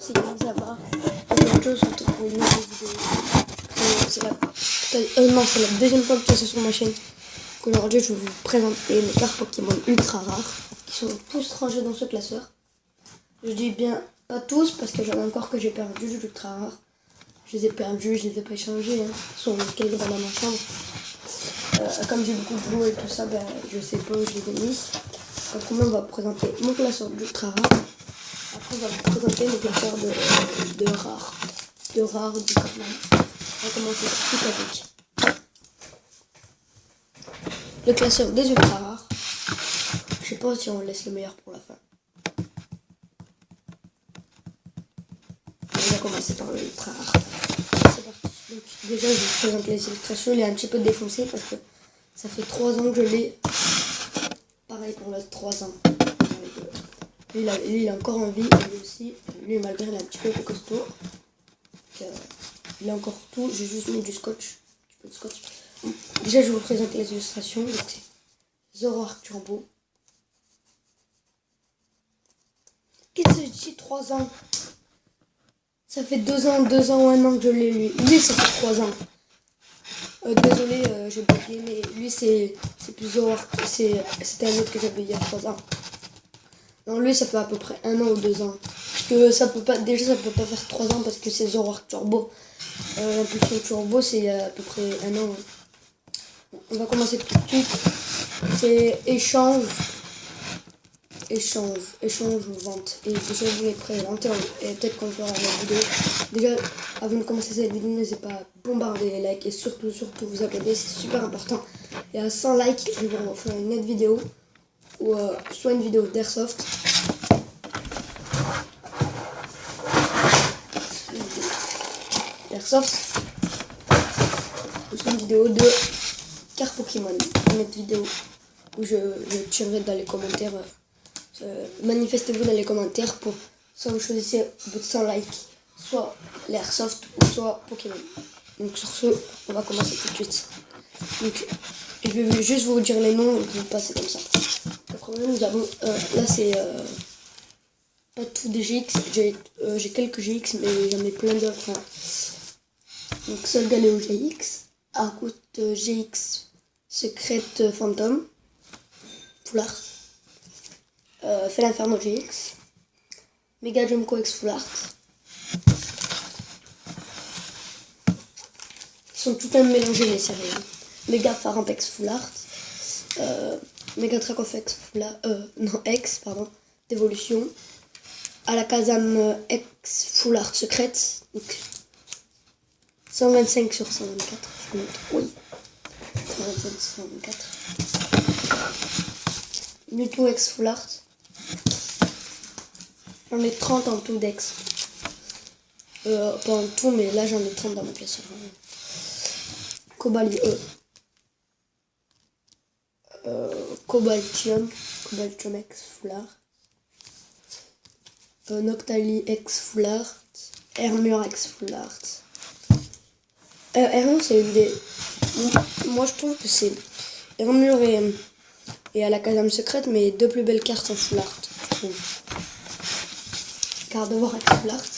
C'est comment ça va? Aujourd'hui, on se retrouve pour une nouvelle vidéo. C'est la deuxième fois que je suis sur ma chaîne. Aujourd'hui, je vais vous présenter mes cartes Pokémon ultra rares qui sont tous rangés dans ce classeur. Je dis bien pas tous parce que j'en ai encore que j'ai perdu ultra rares. Je les ai perdus, je les ai pas échangés. Ils sont quelques dans ma chambre. Comme j'ai beaucoup de boulot et tout ça, je sais pas où je les ai mis. Donc, on va présenter mon classeur d'ultra rares. Après, on va vous présenter le classeur de rares. De rares du Pokémon. On va commencer tout de suite avec le classeur des ultra rares. Je sais pas si on laisse le meilleur pour la fin. On va commencer par le ultra rare. C'est parti. Donc, déjà, je vous présente les illustrations. Il est un petit peu défoncé parce que ça fait 3 ans que je l'ai. Pareil pour le 3 ans. Lui, il est encore en vie, et lui aussi. Lui, malgré il est un petit peu costaud. Il a encore tout. J'ai juste mis du scotch. Un petit peu de scotch. Déjà, je vais vous présenter les illustrations. Donc, c'est Zoroark Turbo. Qu'est-ce que je dis 3 ans? Ça fait 2 ans ou 1 an que je l'ai, lui. Lui, ça fait 3 ans. Désolé, j'ai bugué, mais lui, c'est plus Zoroark. C'était un autre que j'avais il y a 3 ans. Non, lui, ça fait à peu près 1 an ou 2 ans. Parce que ça peut pas faire 3 ans parce que c'est Zoroark Turbo. L'impulsion Turbo, c'est à peu près 1 an. On va commencer tout de suite. C'est échange ou vente. Et déjà, je vous les présente et peut-être qu'on fera la vidéo. Déjà, avant de commencer cette vidéo, n'hésitez pas à bombarder les likes et surtout vous abonner, c'est super important. Et à 100 likes, je vais vous faire une autre vidéo ou soit une vidéo d'Airsoft. Ou soit une vidéo de cartes Pokémon. Une autre vidéo où je tirerai dans les commentaires. Manifestez-vous dans les commentaires pour soit vous choisissez votre 100 likes, soit l'Airsoft ou soit Pokémon. Donc sur ce, on va commencer tout de suite. Donc je vais juste vous dire les noms et vous passez comme ça. Le premier, nous avons là c'est pas tout des GX, j'ai quelques GX mais j'en ai plein d'autres. Donc Solgaleo GX, Argout GX, Secret Phantom, Full Art, Felinferno GX, Mega Jumco X Full Art. Ils sont tout un mélangés les séries. Mega Farampex Full Art, Mega Tracoff X Full Art, X d'évolution, Alakazam X Full Art secrète, donc 125 sur 124, je vous montre, oui, 125 sur 124. Mewtwo X Full Art, j'en ai 30 en tout d'X. Pas en tout, mais là j'en ai 30 dans ma pièce. Cobaltium X Full Art, Noctali X Full Art, Hermure X Full Art. Hermure, c'est une des... Moi je trouve que c'est Hermure et Alakazam secrète, mais 2 plus belles cartes en Full Art, je trouve. Gardevoir X Full Art,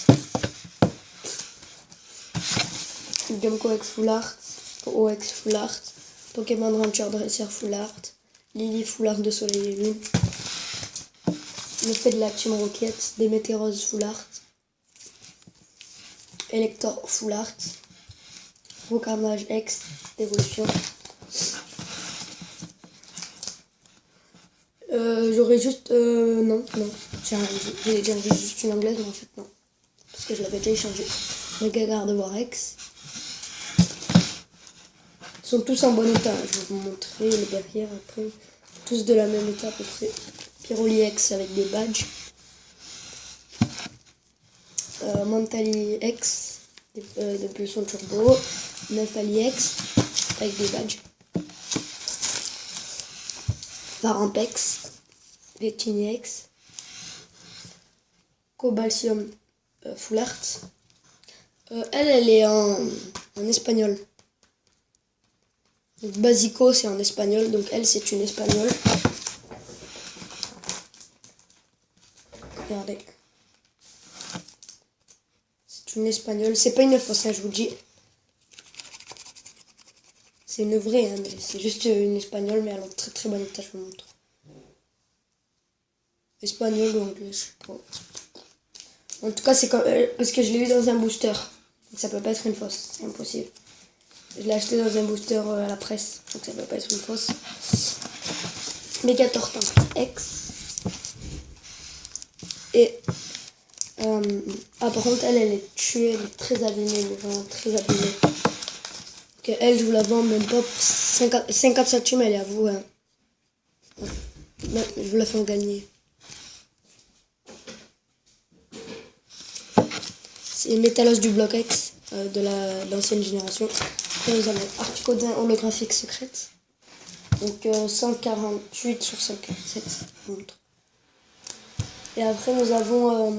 Jumco X Full Art, OX Full Art, Pokémon Rancher Dresser Full Art, Lily Full Art de Soleil et Lune, le fait de la Team Rocket, Démétéros Full Art, Elector Full Art, Rocarnage X d'évolution. J'aurais juste... non. J'ai juste une anglaise, mais en fait non. Parce que je l'avais déjà échangé. Mega Gardevoir X. Ils sont tous en bon état. Je vais vous montrer les derrière après. Tous de la même état à peu près. Pyroli X avec des badges. Mentali X de pulsion turbo. Nefali X avec des badges. Farampex, Vectini X, Cobaltium Full Art. Elle est en espagnol. Donc Basico c'est en espagnol, donc elle c'est une espagnole. Regardez. C'est une espagnole. C'est pas une fausse, hein, je vous le dis. C'est une vraie, hein, mais c'est juste une espagnole, mais elle est en très très bon état, je vous montre. Espagnol ou anglais, je sais pas. En tout cas, c'est comme, parce que je l'ai eu dans un booster. Donc ça peut pas être une fausse, c'est impossible. Je l'ai acheté dans un booster à la presse, donc ça peut pas être une fausse. Méga Tortin X. Et par contre, elle est tuée, elle est très abîmée, vraiment très abîmée. Donc, elle, je vous la vends même pas pour 50 centimes, elle est à vous. Hein. Je vous la fais en gagner. C'est Métalos du bloc X de l'ancienne génération. Après, nous avons Articodin holographique secrète. Donc 148 sur 147. Et après, nous avons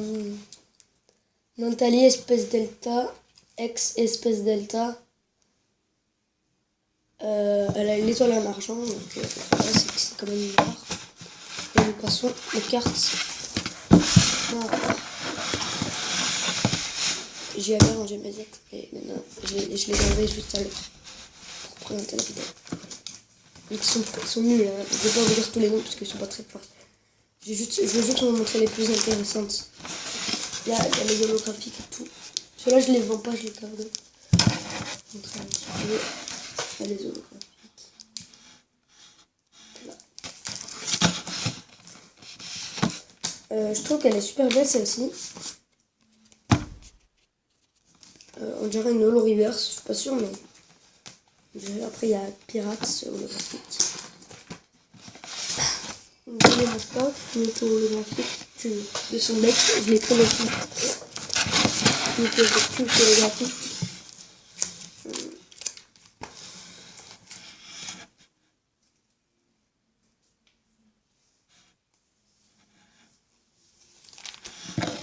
Nantali espèce delta, X espèce delta. Elle a l'étoile en argent, donc voilà, c'est quand même une rare. Et nous passons aux cartes. J'y avais rangé mes ex et maintenant je les enlève juste à l'heure pour présenter la vidéo. Donc ils sont nuls, hein. Je vais pas vous dire tous les noms parce qu'ils sont pas très forts. Je vais juste vous montrer les plus intéressantes. Il y a les holographiques et tout. Ceux-là je les vends pas, je les garde. Je vais montrer un petit peu. Il y a les holographiques. Là. Je trouve qu'elle est super belle celle-ci. On dirait une holo reverse, je suis pas sûre, mais après il y a Pirates holographique. Donc je ne pas, une auto holographique de son deck, je l'ai pris aussi. Une auto holographique.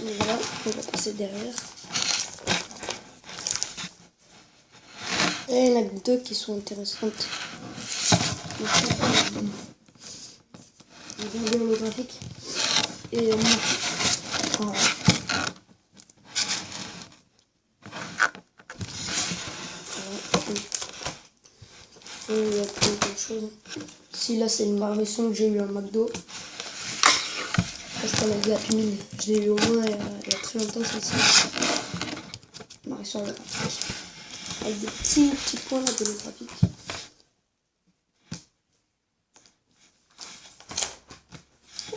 Donc voilà, on va passer derrière. Et il y en a deux qui sont intéressantes. Les holographiques. Et voilà. Et il y a plein de choses. Si là c'est une Marbesson que j'ai eu en McDo. Parce qu'elle a de la pimine. Je l'ai eu au moins il y a très longtemps celle-ci. Marbesson holographique. Avec des petits points là holographiques.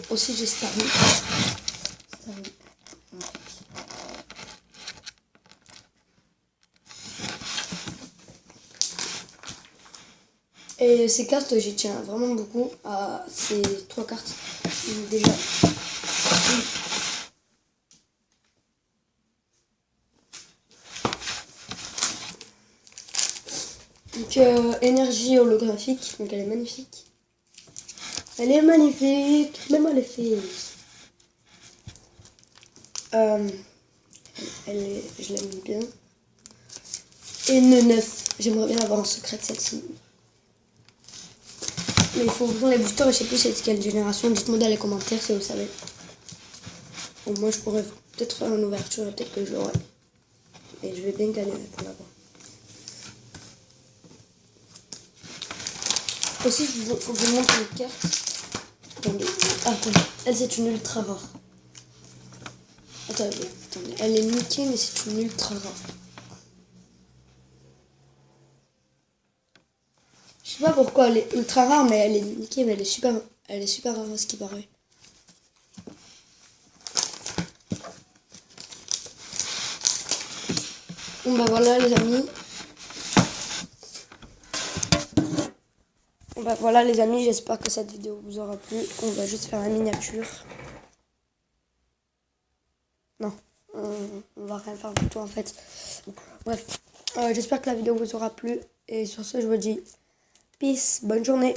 Aussi j'ai Starry. Et ces cartes, j'y tiens vraiment beaucoup à ces 3 cartes. Déjà. Donc, énergie holographique. Donc, elle est magnifique. Elle est magnifique. Même elle est fée. Je l'aime bien. Et une 9. J'aimerais bien avoir en secret celle-ci. Mais il faut ouvrir les boosters et je sais plus c'est quelle génération. Dites-moi dans les commentaires si vous savez. Bon, moi je pourrais peut-être faire une ouverture et peut-être que je l'aurai. Et je vais bien gagner pour l'avoir. Aussi, il faut que je vous montre une carte. Attendez. Attendez. Elle c'est une ultra rare. Attendez. Elle est Mickey mais c'est une ultra rare. Je sais pas pourquoi elle est ultra rare, mais elle est Mickey, mais elle est super rare à ce qui paraît. Bon bah voilà les amis. Bon bah voilà les amis, j'espère que cette vidéo vous aura plu. On va juste faire une miniature. Non, on va rien faire du tout en fait. Bref, j'espère que la vidéo vous aura plu. Et sur ce, je vous dis peace, bonne journée.